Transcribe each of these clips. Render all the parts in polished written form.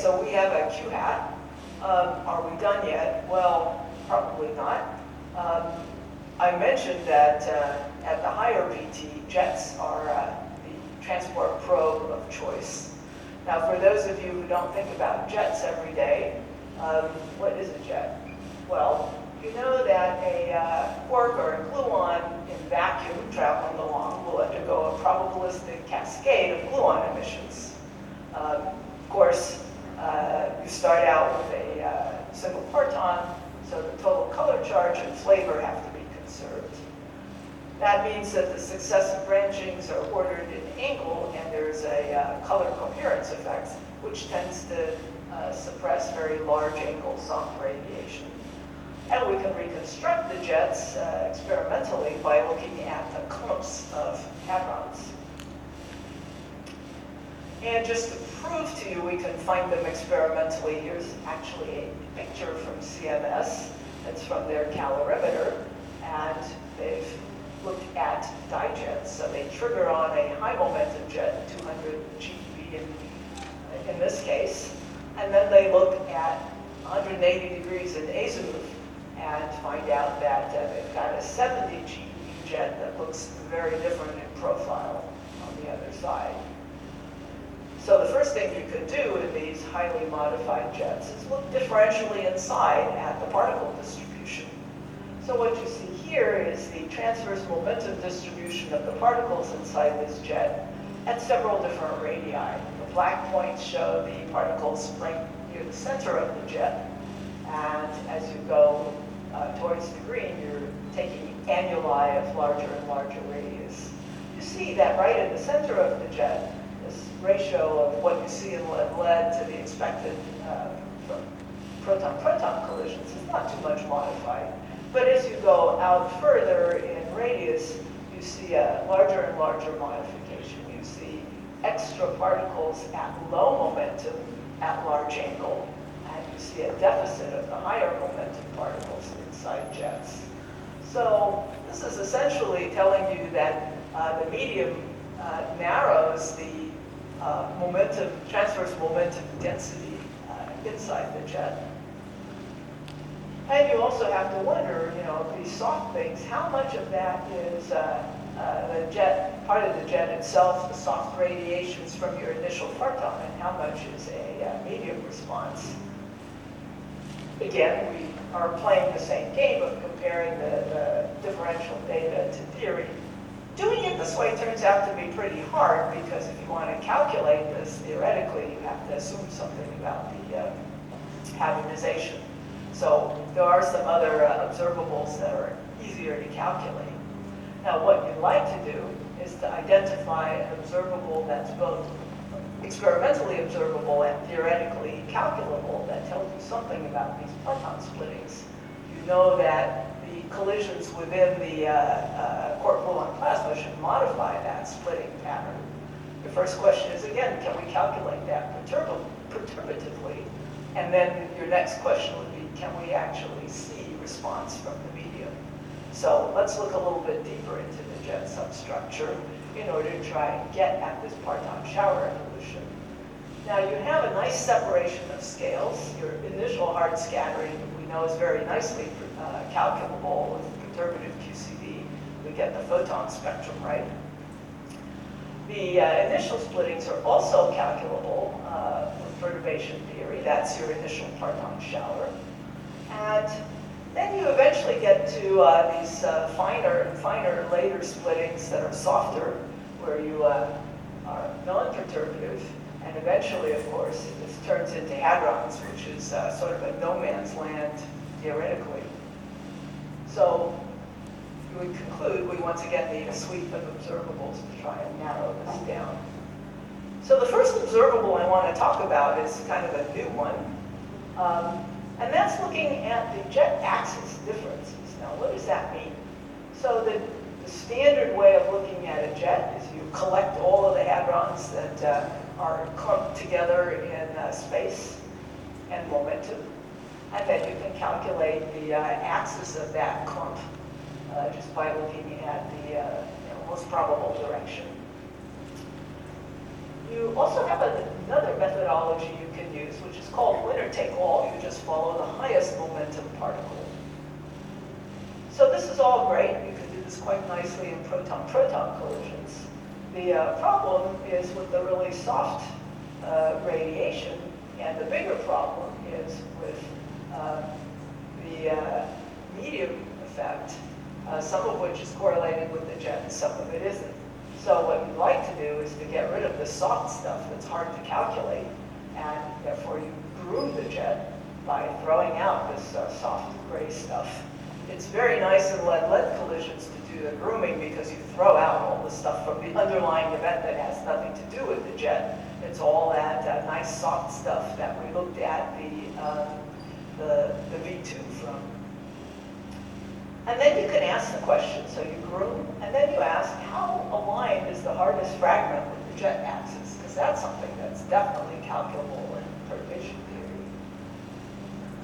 so we have a Q hat. Are we done yet? Well, probably not. I mentioned that at the higher VT, jets are the transport probe of choice. Now, for those of you who don't think about jets every day, what is a jet? Well, you know that a quark or a gluon in vacuum traveling along will undergo a probabilistic cascade of gluon emissions. Of course, you start out with a single parton, so the total color charge and flavor have to be conserved. That means that the successive branchings are ordered in angle, and there's a color coherence effect, which tends to suppress very large angle soft radiation. And we can reconstruct the jets experimentally by looking at the clumps of hadrons. And just to prove to you we can find them experimentally, here's actually a picture from CMS. It's from their calorimeter, and they've looked at dijets. So they trigger on a high momentum jet, 200 GeV in this case, and then they look at 180 degrees in azimuth and find out that they've got a 70 GeV jet that looks very different in profile on the other side. So the first thing you could do in these highly modified jets is look differentially inside at the particle distribution. So what you see here is the transverse momentum distribution of the particles inside this jet at several different radii. The black points show the particles right near the center of the jet, and as you go towards the green, you're taking annuli of larger and larger radius. You see that right in the center of the jet, this ratio of what you see in lead to the expected from proton-proton collisions is not too much modified. But as you go out further in radius, you see a larger and larger modification. You see extra particles at low momentum at large angle, and you see a deficit of the higher momentum particles inside jets. So this is essentially telling you that the medium narrows the transverse momentum density inside the jet. And you also have to wonder, these soft things, how much of that is the jet, part of the jet itself, the soft radiations from your initial parton, and how much is a medium response? Again, we are playing the same game of comparing the differential data to theory. Doing it this way turns out to be pretty hard, because if you want to calculate this theoretically, you have to assume something about the hadronization. So there are some other observables that are easier to calculate. Now, what you'd like to do is to identify an observable that's both experimentally observable and theoretically calculable that tells you something about these parton splittings. You know that the collisions within the quark-gluon plasma should modify that splitting pattern. The first question is, again, can we calculate that perturbatively? And then your next question would be, can we actually see response from the medium? So let's look a little bit deeper into the jet substructure in order to try and get at this parton shower evolution. Now you have a nice separation of scales. Your initial hard scattering, we know, is very nicely calculable with perturbative QCD. We get the photon spectrum, right? The initial splittings are also calculable with perturbation theory. That's your initial parton shower. And then you eventually get to these finer and finer later splittings that are softer, where you are non-perturbative. And eventually, of course, this turns into hadrons, which is sort of a no man's land theoretically. So we would conclude we once again need a suite of observables to try and narrow this down. So the first observable I want to talk about is kind of a new one. And that's looking at the jet axis differences. Now, what does that mean? So the standard way of looking at a jet is you collect all of the hadrons that are clumped together in space and momentum, and then you can calculate the axis of that clump just by looking at the most probable direction. You also have another methodology you can use, which is called winner-take-all. You just follow the highest momentum particle. So this is all great. You can do this quite nicely in proton-proton collisions. The problem is with the really soft radiation, and the bigger problem is with the medium effect, some of which is correlated with the jet and some of it isn't. So what you'd like to do is to get rid of the soft stuff that's hard to calculate, and therefore you groom the jet by throwing out this soft gray stuff. It's very nice in lead-lead collisions to do the grooming because you throw out all the stuff from the underlying event that has nothing to do with the jet. It's all that nice soft stuff that we looked at the V2 from. And then you can ask the question, so you groom, and then you ask, how aligned is the hardest fragment with the jet axis? Because that's something that's definitely calculable in perturbation theory.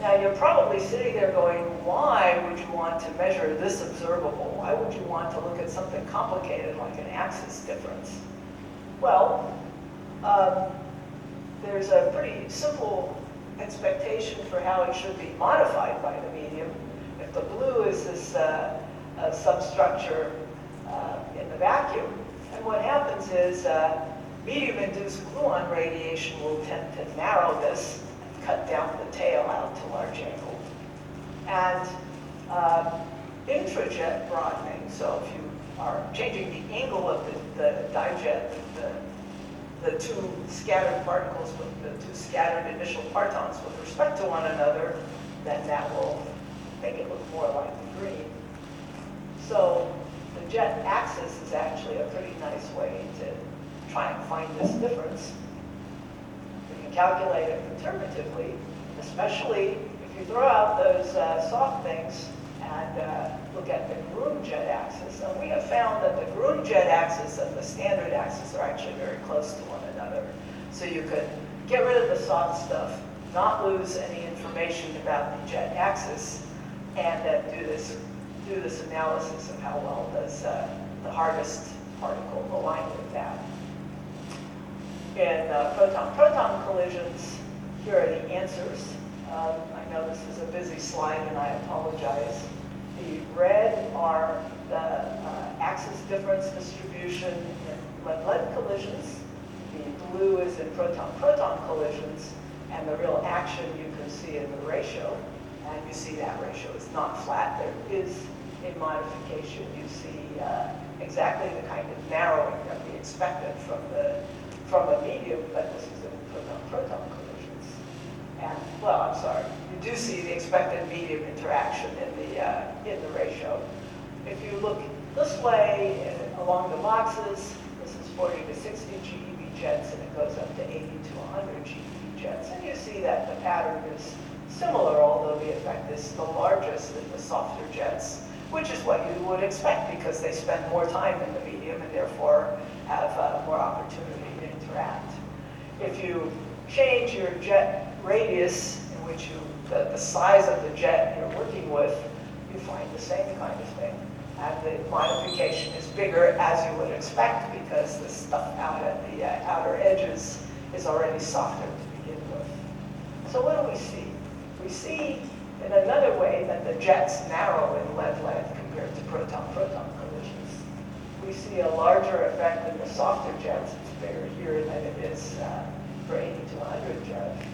Now you're probably sitting there going, why would you want to measure this observable? Why would you want to look at something complicated like an axis difference? Well, there's a pretty simple expectation for how it should be modified by the medium. If the blue is this substructure in the vacuum, and what happens is medium-induced gluon radiation will tend to narrow this and cut down the tail out to large angle. And intrajet broadening, so if you are changing the angle of the dijet, the two scattered particles with the two scattered initial partons with respect to one another, then that will make it look more like the green. So the jet axis is actually a pretty nice way to try and find this difference. We can calculate it perturbatively, especially if you throw out those soft things and look at the groom jet axis. And we have found that the groom jet axis and the standard axis are actually very close to one another. So you could get rid of the soft stuff, not lose any information about the jet axis, and then do this analysis of how well does the hardest particle align with that. In proton-proton collisions, here are the answers. I know this is a busy slide and I apologize. The red are the axis difference distribution in lead-lead collisions. The blue is in proton-proton collisions, and the real action you can see in the ratio. And you see that ratio is not flat. There is a modification. You see exactly the kind of narrowing that we expected from a medium, but this is in proton-proton collisions. And, well, I'm sorry, you do see the expected medium interaction in the ratio. If you look this way along the boxes, this is 40 to 60 GeV jets, and it goes up to 80 to 100 GeV jets. And you see that the pattern is similar, although the effect is the largest in the softer jets, which is what you would expect because they spend more time in the medium and therefore have more opportunity to interact. If you change your jet radius, in which the size of the jet you're working with, you find the same kind of thing. And the modification is bigger, as you would expect, because the stuff out at the outer edges is already softer to begin with. So what do we see? We see in another way that the jets narrow in lead-lead compared to proton-proton collisions. We see a larger effect in the softer jets. It's bigger here than it is for 80 to 100 jets.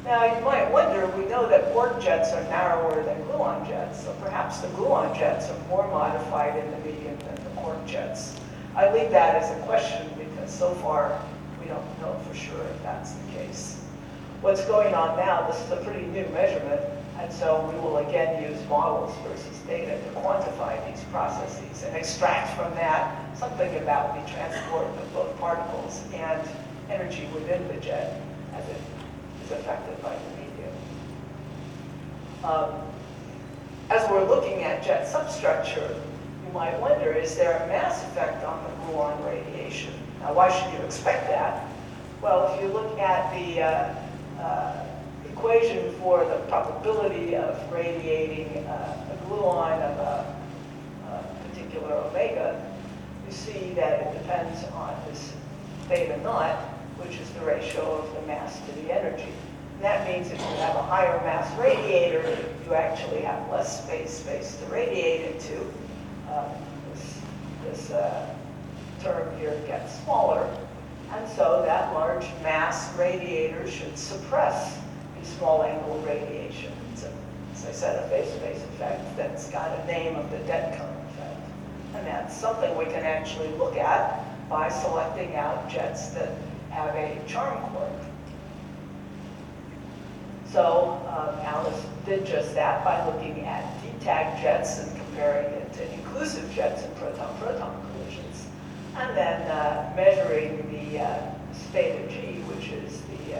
Now you might wonder, we know that quark jets are narrower than gluon jets, so perhaps the gluon jets are more modified in the medium than the quark jets. I leave that as a question because so far we don't know for sure if that's the case. What's going on now, this is a pretty new measurement, and so we will again use models versus data to quantify these processes and extract from that something about the transport of both particles and energy within the jet as it is affected by the medium. As we're looking at jet substructure, you might wonder, is there a mass effect on the gluon radiation? Now, why should you expect that? Well, if you look at the equation for the probability of radiating a gluon of a particular omega, you see that it depends on this beta naught, which is the ratio of the mass to the energy. And that means if you have a higher mass radiator, you actually have less space to radiate into. This term here gets smaller. And so that large mass radiator should suppress the small angle radiation. It's, as I said, a phase-space effect that's got a name of the dead cone effect. And that's something we can actually look at by selecting out jets that have a charm quark. So Alice did just that by looking at D-tag jets and comparing it to inclusive jets and proton-proton collisions, and then measuring the theta G, which is the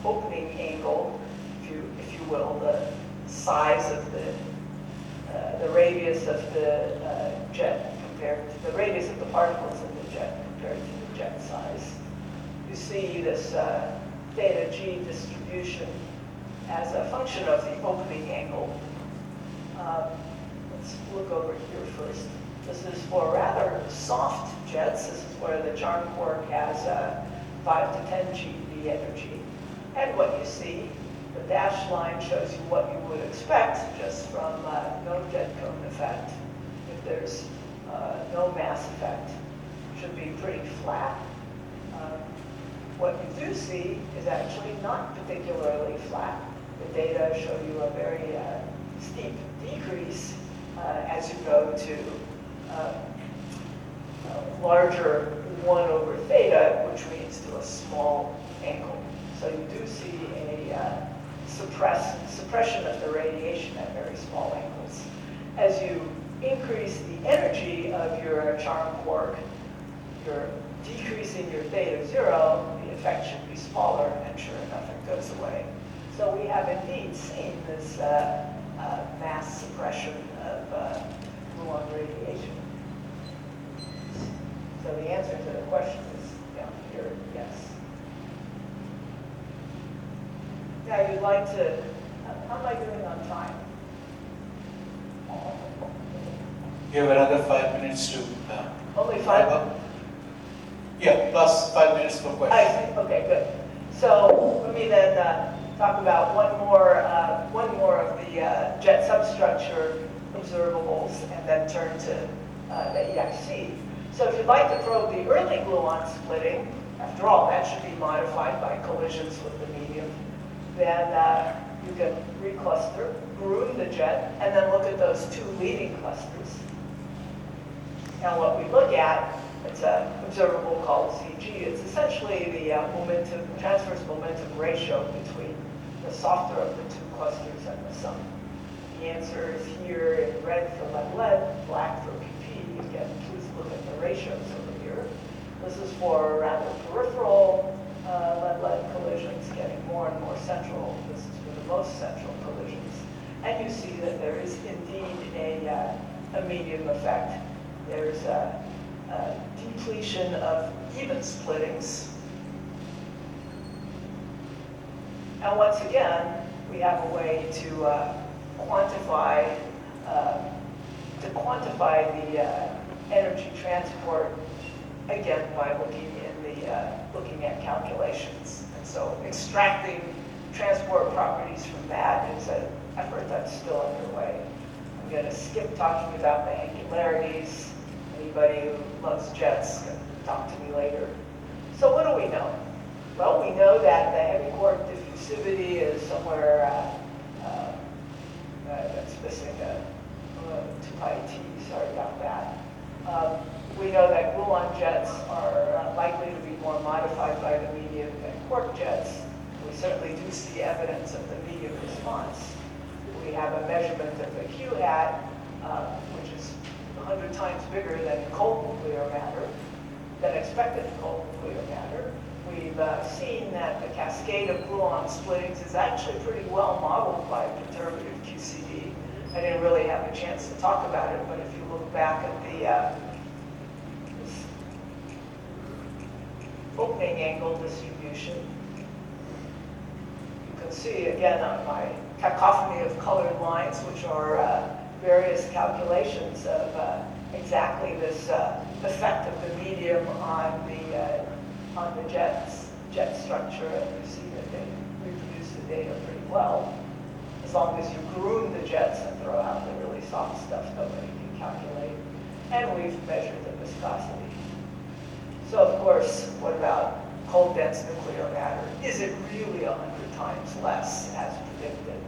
opening angle, if you will, the size of the radius of the jet compared to the radius of the particles in the jet compared to the jet size. You see this theta G distribution as a function of the opening angle. Let's look over here first. This is for rather soft jets. This is where the charm quark has 5 to 10 GeV energy. And what you see, the dashed line shows you what you would expect just from no jet cone effect. If there's no mass effect, it should be pretty flat. What you do see is actually not particularly flat. The data show you a very steep decrease as you go to larger 1 over theta, which means to a small angle. So you do see a suppression of the radiation at very small angles. As you increase the energy of your charm quark, you're decreasing your theta 0, the effect should be smaller, and sure enough, it goes away. So we have indeed seen this mass suppression of gluon radiation. So the answer to the question is down here, yes. Now you'd like to, how am I doing on time? You have another 5 minutes to... Only 5? Yeah, plus 5 minutes for questions. I see, okay, good. So let me then talk about one more of the jet substructure observables and then turn to the EIC. So if you'd like to probe the early gluon splitting, after all, that should be modified by collisions with the medium, then you can recluster, groom the jet, and then look at those 2 leading clusters. Now what we look at, it's an observable called CG. It's essentially the transverse momentum ratio between the softer of the 2 clusters and the sum. The answer is here in red for lead-lead, black for PP. Again, please look at the ratios over here. This is for rather peripheral lead-lead collisions, getting more and more central. This is for the most central collisions. And you see that there is indeed a medium effect. There's a depletion of even splittings. And once again, we have a way to quantify the energy transport, again by looking at calculations. And so extracting transport properties from that is an effort that's still underway. I'm going to skip talking about the angularities. Anybody who loves jets can talk to me later. So what do we know? Well, we know that the heavy quark diffusivity is somewhere, that's missing a 2 pi t, sorry about that. We know that gluon jets are likely to be more modified by the medium than quark jets. We certainly do see evidence of the medium response. We have a measurement of the Q hat, which is 100 times bigger than cold nuclear matter, than expected cold nuclear matter. We've seen that the cascade of gluon splittings is actually pretty well modeled by perturbative QCD. I didn't really have a chance to talk about it, but if you look back at the opening angle distribution, you can see again on my cacophony of colored lines, which are various calculations of exactly this effect of the medium on the jet structure, and you see that they reproduce the data pretty well. As long as you groom the jets and throw out the really soft stuff, nobody can calculate. And we've measured the viscosity. So of course, what about cold dense nuclear matter? Is it really 100 times less as predicted?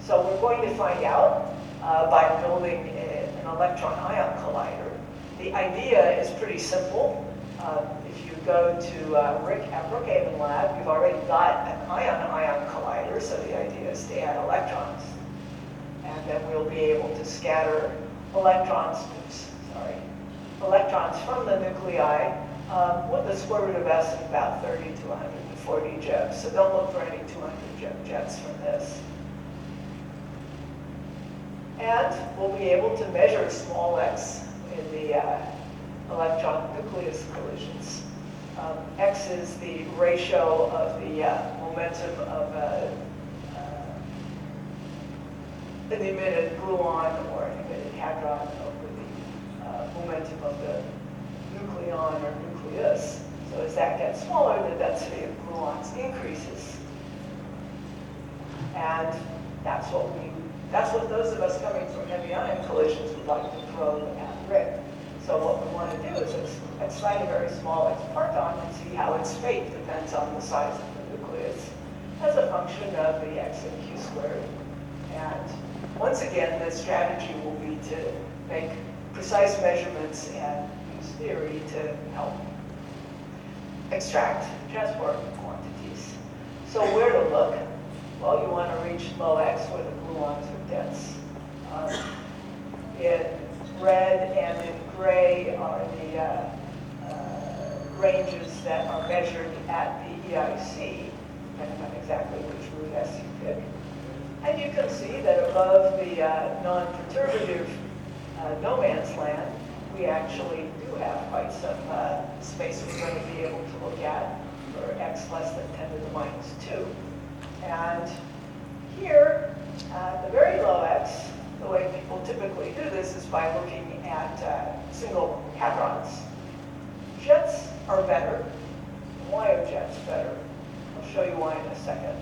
So we're going to find out by building an electron-ion collider. The idea is pretty simple. If you go to Rick at Brookhaven Lab, you've already got an ion-ion collider, so the idea is to add electrons. And then we'll be able to scatter electrons from the nuclei with a square root of S of about 30 to 140 JeV. So don't look for any 200 JeV jets from this. And we'll be able to measure small x in the electron nucleus collisions. X is the ratio of the momentum of an emitted gluon or an emitted hadron over the momentum of the nucleon or nucleus. So as that gets smaller, the density of gluons increases. And that's what those of us coming from heavy ion collisions would like to probe at Rick. So what we want to do is excite a very small X parton and see how its fate depends on the size of the nucleus as a function of the X and Q squared. And once again, the strategy will be to make precise measurements and use theory to help extract transport quantities. So where to look? Well, you want to reach low X where the gluons are dense. In red and in gray are the ranges that are measured at the EIC, depending on exactly which root S you pick. And you can see that above the non-perturbative no man's land, we actually do have quite some space we're going to be able to look at for X less than 10 to the minus 2. And here, the very low X, the way people typically do this is by looking at single hadrons. Jets are better. Why are jets better? I'll show you why in a second.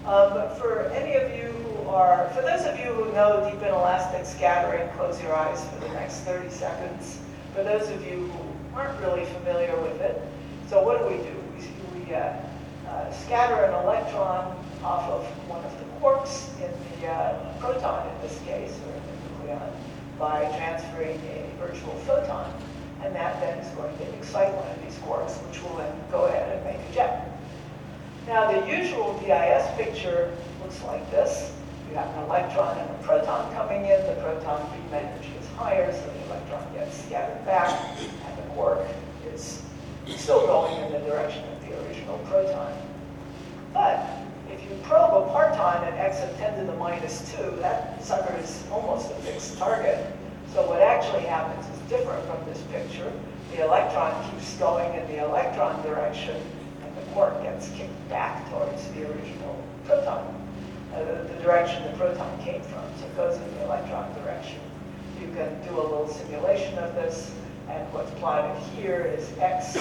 But for any of you for those of you who know deep inelastic scattering, close your eyes for the next 30 seconds. For those of you who aren't really familiar with it, so what do? We scatter an electron off of one of the quarks in the proton in this case, or in the nucleon, by transferring a virtual photon. And that then is going to excite one of these quarks, which will then go ahead and make a jet. Now, the usual DIS picture looks like this. You have an electron and a proton coming in. The proton beam energy is higher, so the electron gets scattered back, and the quark is still going in the direction of the original proton. But if you probe a parton at x of 10 to the minus 2, that sucker is almost a fixed target. So what actually happens is different from this picture. The electron keeps going in the electron direction, and the quark gets kicked back towards the original proton, the direction the proton came from. So it goes in the electron direction. You can do a little simulation of this, and what's plotted here is x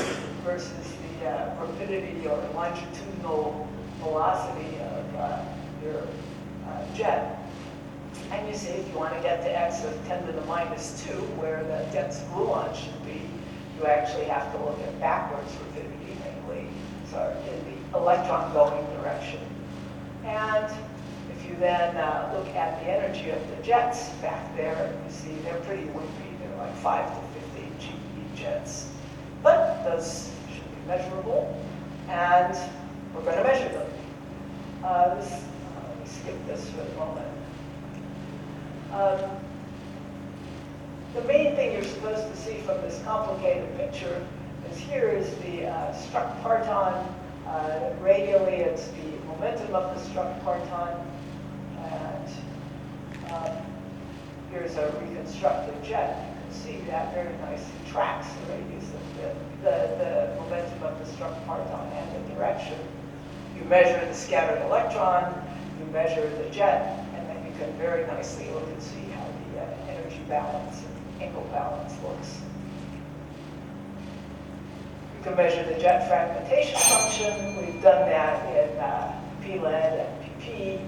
versus the rapidity or longitudinal velocity of your jet. And you see, if you want to get to x of 10 to the minus 2, where the dense gluon should be, you actually have to look at backwards rapidity, mainly, so in the electron going direction. And if you then look at the energy of the jets back there, you see they're pretty wimpy. They're like 5 to 15 GeV jets. But those should be measurable, and we're going to measure them. Let me skip this for the moment. The main thing you're supposed to see from this complicated picture is here is the struck parton. Radially, it's the momentum of the struck parton. And here's a reconstructed jet. You can see that very nicely tracks the radius of the momentum of the struck parton and the direction. You measure the scattered electron, you measure the jet, and then you can very nicely look and see how the energy balance and angle balance looks. You can measure the jet fragmentation function. We've done that in PLED and PP,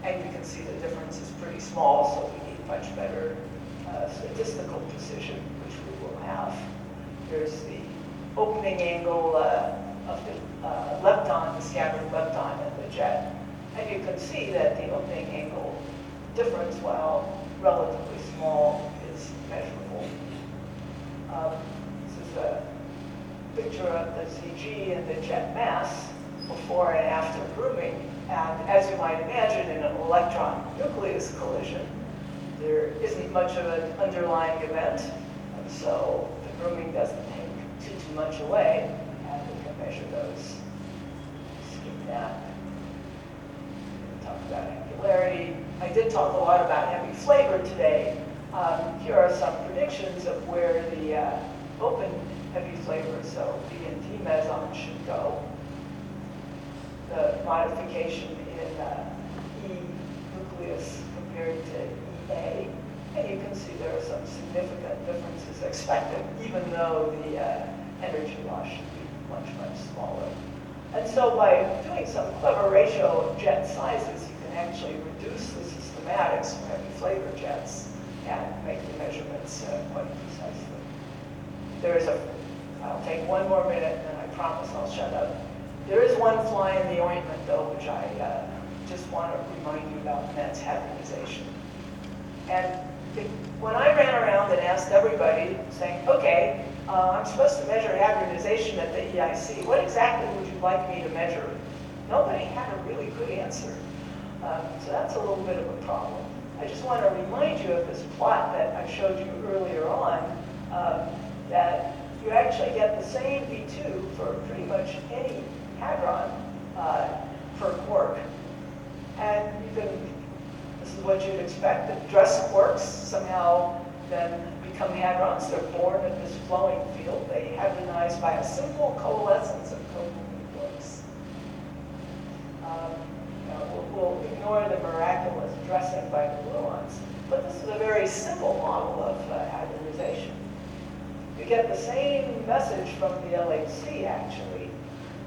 and you can see the difference is pretty small, so we need much better statistical precision, which we will have. There's the opening angle of the lepton, the scattered lepton in the jet. And you can see that the opening angle difference, while relatively small, is measurable. This is a picture of the ZG and the jet mass before and after grooming. And as you might imagine, in an electron-nucleus collision, there isn't much of an underlying event, and so the grooming doesn't take too much away, and we can measure those. Skip that. Talk about angularity. I did talk a lot about heavy flavor today. Here are some predictions of where the open heavy flavor, so B and D mesons, should go. The modification in E nucleus compared to EA, and you can see there are some significant differences expected, even though the energy loss should be much, much smaller. And so by doing some clever ratio of jet sizes, you can actually reduce the systematics for heavy flavor jets and make the measurements quite precisely. I'll take one more minute and I promise I'll shut up. There is one fly in the ointment though, which I just want to remind you about, and that's hadronization. And when I ran around and asked everybody, saying, okay, I'm supposed to measure hadronization at the EIC, what exactly would you like me to measure? Nobody had a really good answer. So that's a little bit of a problem. I just want to remind you of this plot that I showed you earlier on, that you actually get the same V2 for pretty much any hadron per quark. And this is what you'd expect, that dress quarks somehow then become hadrons. They're born in this flowing field. They hadronize by a simple coalescence of covalent quarks. We'll ignore the miraculous dressing by the gluons, but this is a very simple model of hadronization. You get the same message from the LHC, actually.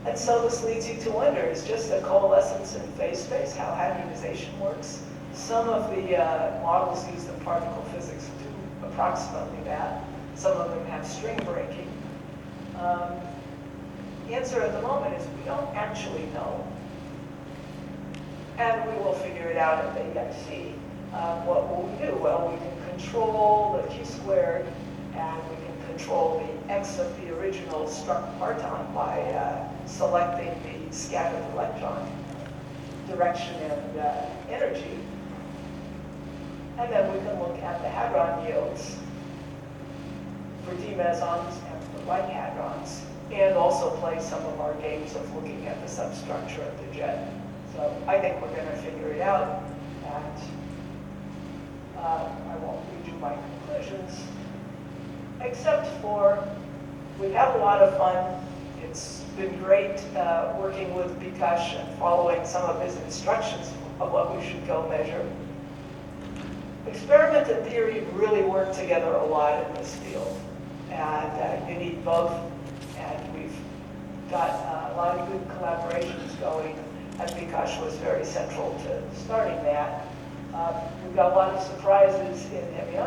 And so this leads you to wonder, is just a coalescence in phase space how hadronization works? Some of the models used in particle physics do approximately that. Some of them have string breaking. The answer at the moment is we don't actually know. And we will figure it out at the EIC. What will we do? Well, we can control the Q squared, and we can control the X of the original struck parton by selecting the scattered electron direction and energy. And then we can look at the hadron yields for D mesons and for like hadrons, and also play some of our games of looking at the substructure of the jet. So I think we're going to figure it out, and I won't read you my conclusions, except for we've had a lot of fun. It's been great working with Bikash and following some of his instructions of what we should go measure. Experiment and theory really work together a lot in this field, and you need both, and we've got a lot of good collaborations going, and Bikash was very central to starting that. We've got a lot of surprises in heavy